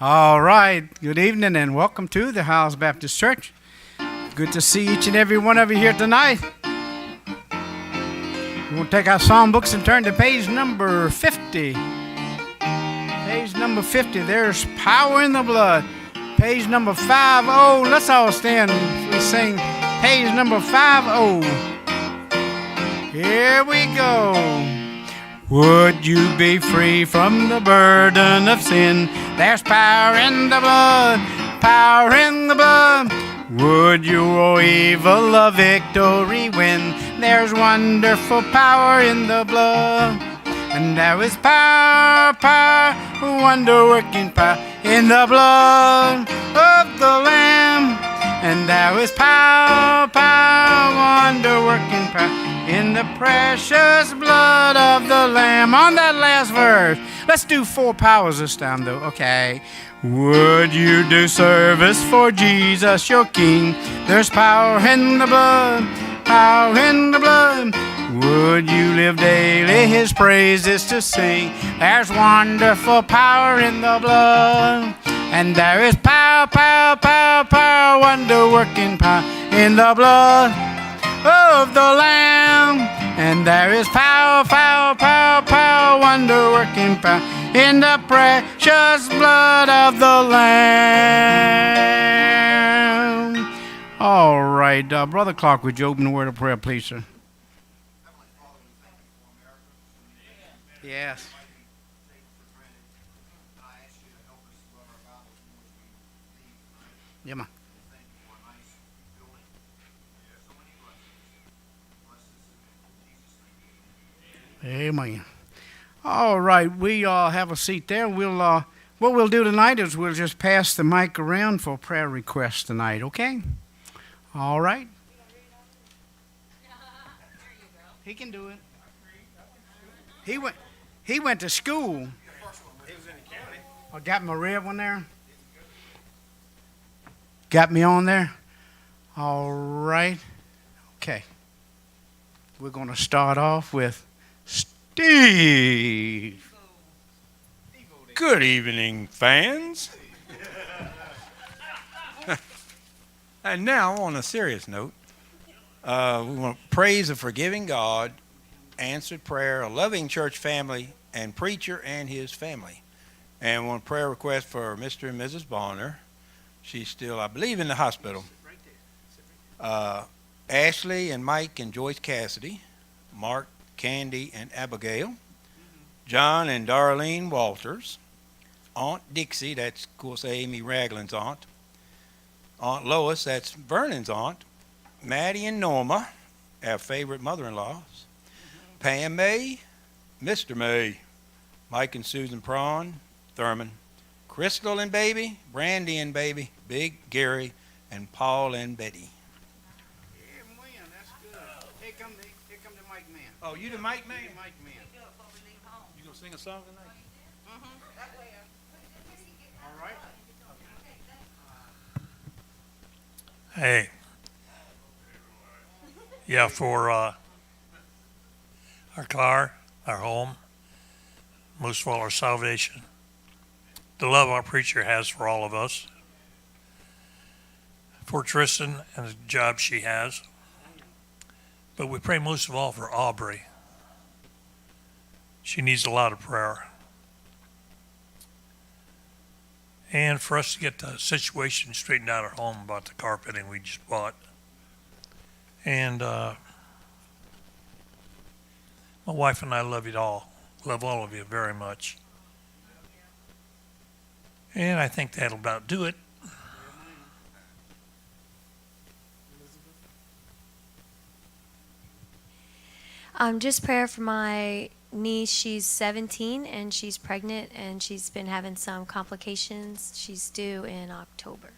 All right. Good evening and welcome to the Hyles Baptist Church. Good to see each and every one of you here tonight. We'll take our psalm books and turn to page number 50. Page number 50. There's power in the blood. Page number 50. Let's all stand. We sing page number 50. Here we go. Would you be free from the burden of sin? There's power in the blood, power in the blood. Would you, O evil, a victory win? There's wonderful power in the blood. And there is power, power, wonder-working power in the blood of the Lamb. And there is power, power, wonder-working power in the precious blood of the Lamb. On that last verse, let's do 4 powers this time, though. Okay. Would you do service for Jesus, your King? There's power in the blood, power in the blood. Would you live daily his praises to sing? There's wonderful power in the blood. And there is power, power, power, power, wonder-working power in the blood of the Lamb. And there is power, power, power, power, wonder-working power in the precious blood of the Lamb. All right, Brother Clark, would you open the word of prayer, please, sir? Yes. Yeah, man. Amen. All right, we have a seat there. What we'll do tonight is we'll just pass the mic around for prayer requests tonight. Okay? All right. He can do it. He went to school. He was in the county. I got my red one there. Got me on there. All right. Okay. We're going to start off with Steve. Good evening, fans. And now, on a serious note, we want to praise a forgiving God, answered prayer, a loving church family, and preacher and his family. And we want a prayer request for Mr. and Mrs. Bonner. She's still, I believe, in the hospital. Ashley and Mike and Joyce Cassidy, Mark, Candy, and Abigail, John and Darlene Walters, Aunt Dixie, that's, of course, Amy Ragland's aunt, Aunt Lois, that's Vernon's aunt, Maddie and Norma, our favorite mother-in-laws, Pam May, Mr. May, Mike and Susan Prawn, Thurman, Crystal and Baby, Brandy and Baby, Big Gary, and Paul and Betty. Yeah, man, that's good. Here come the mic man. Oh, you the mic man? Mic man. You gonna sing a song tonight? All right. Hey. Yeah, for our car, our home, most of all our salvation, the love our preacher has for all of us, for Tristan and the job she has, but we pray most of all for Aubrey. She needs a lot of prayer. And for us to get the situation straightened out at home about the carpeting we just bought. And my wife and I love you all. Love all of you very much. And I think that'll about do it. Just prayer for my niece. She's 17 and she's pregnant and she's been having some complications. She's due in October.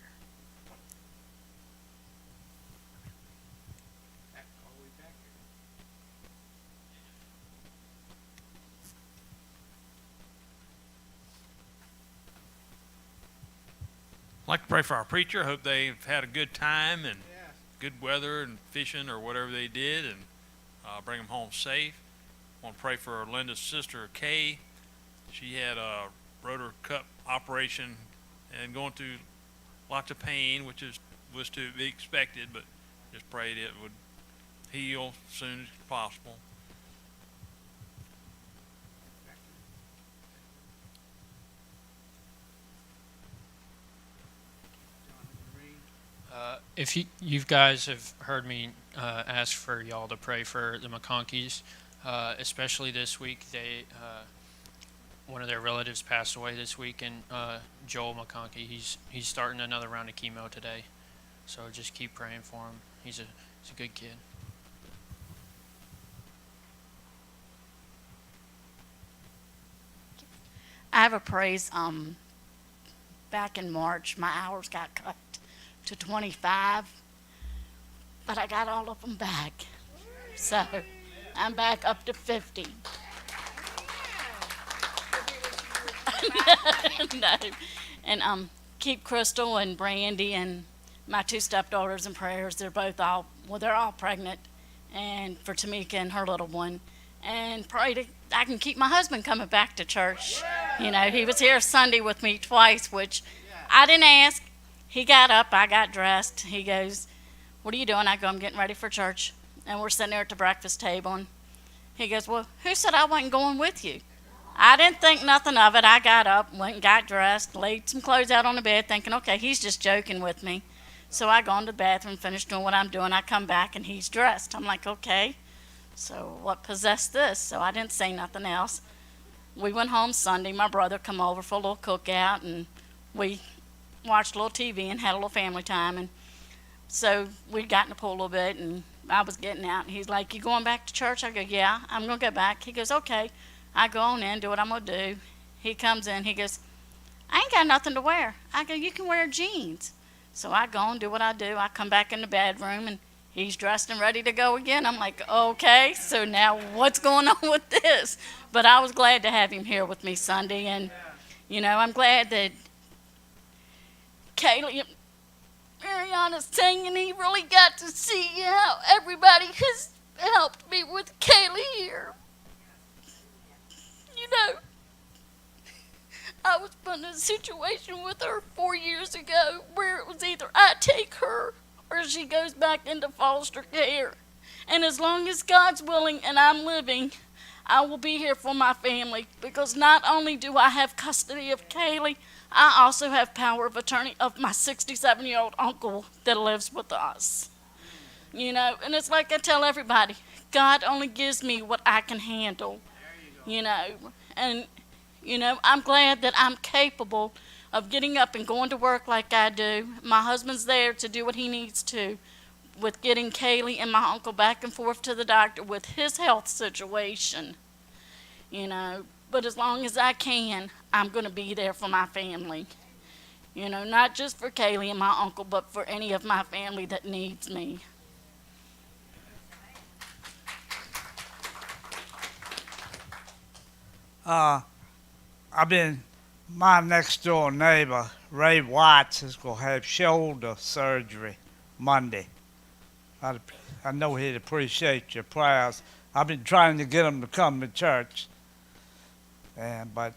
I'd like to pray for our preacher. Hope they've had a good time and good weather and fishing or whatever they did, and bring them home safe. I want to pray for Linda's sister, Kay. She had a rotor cup operation and going through lots of pain, which was to be expected, but just prayed it would heal as soon as possible. If you guys have heard me ask for y'all to pray for the McConkeys, especially this week. One of their relatives passed away this week, and Joel McConkey, he's starting another round of chemo today. So just keep praying for him. He's a good kid. I have a praise. Back in March, my hours got cut to 25, but I got all of them back. So I'm back up to 50. No. And keep Crystal and Brandy and my two stepdaughters in prayers. They're all pregnant, and for Tamika and her little one. And pray I can keep my husband coming back to church. You know, he was here Sunday with me twice, which I didn't ask. He got up, I got dressed. He goes, "What are you doing?" I go, "I'm getting ready for church." And we're sitting there at the breakfast table, and he goes, "Well, who said I wasn't going with you?" I didn't think nothing of it. I got up, went and got dressed, laid some clothes out on the bed, thinking, okay, he's just joking with me. So I go into the bathroom, finish doing what I'm doing. I come back, and he's dressed. I'm like, okay, so what possessed this? So I didn't say nothing else. We went home Sunday. My brother come over for a little cookout, and we watched a little TV and had a little family time. And so we got in the pool a little bit, and I was getting out. And he's like, "You going back to church?" I go, "Yeah, I'm going to go back." He goes, "Okay." I go on in, do what I'm going to do. He comes in, he goes, "I ain't got nothing to wear." I go, "You can wear jeans." So I go and do what I do. I come back in the bedroom, and he's dressed and ready to go again. I'm like, okay, so now what's going on with this? But I was glad to have him here with me Sunday. And, you know, I'm glad that Kaylee and Mariana's singing. He really got to see how everybody has helped me with Kaylee here. You know, I was put in a situation with her 4 years ago where it was either I take her or she goes back into foster care. And as long as God's willing and I'm living, I will be here for my family, because not only do I have custody of Kaylee, I also have power of attorney of my 67-year-old uncle that lives with us. You know, and it's like I tell everybody, God only gives me what I can handle. You know, and, you know, I'm glad that I'm capable of getting up and going to work like I do. My husband's there to do what he needs to with getting Kaylee and my uncle back and forth to the doctor with his health situation, you know. But as long as I can, I'm going to be there for my family. You know, not just for Kaylee and my uncle, but for any of my family that needs me. My next door neighbor, Ray Watts, is going to have shoulder surgery Monday. I know he'd appreciate your prayers. I've been trying to get him to come to church, but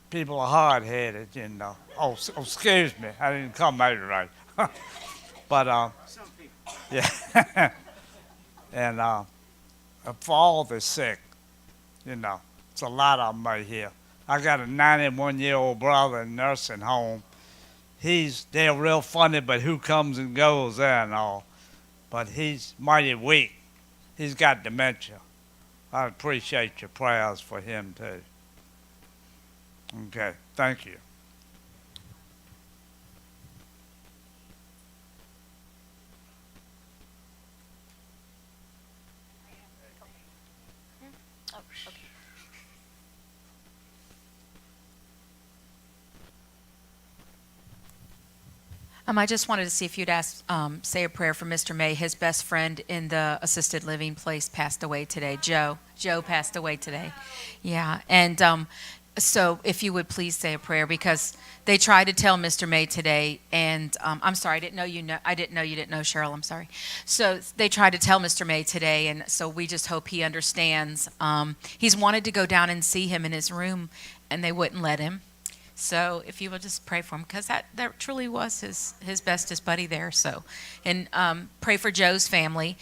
people are hard-headed, you know. Oh, excuse me, I didn't come out right. But, yeah. And for all the sick, you know. It's a lot of them right here. I got a 91-year-old brother in nursing home. They're real funny, but who comes and goes there and all. But he's mighty weak. He's got dementia. I appreciate your prayers for him too. Okay, thank you. Oh, okay. I just wanted to see if you'd say a prayer for Mr. May. His best friend in the assisted living place passed away today. Joe passed away today. Yeah, and so if you would please say a prayer, because they tried to tell Mr. May today, and I'm sorry, I didn't know you didn't know Cheryl. I'm sorry. So they tried to tell Mr. May today, and so we just hope he understands. He's wanted to go down and see him in his room, and they wouldn't let him. So if you will just pray for him, because that truly was his bestest buddy there. So, and pray for Joe's family.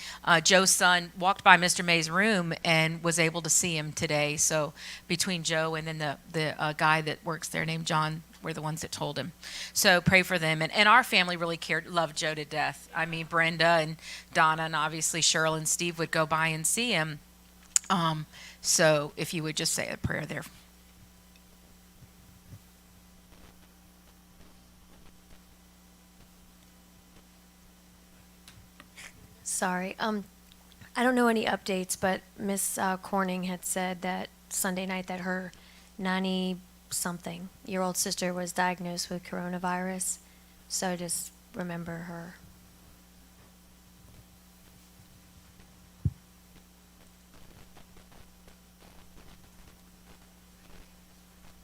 Joe's son walked by Mr. May's room and was able to see him today. So between Joe and then the guy that works there named John were the ones that told him. So pray for them. And our family really loved Joe to death. I mean, Brenda and Donna and obviously Cheryl and Steve would go by and see him. So if you would just say a prayer there. Sorry. I don't know any updates, but Miss Corning had said that Sunday night that her 90-something-year-old sister was diagnosed with coronavirus. So just remember her.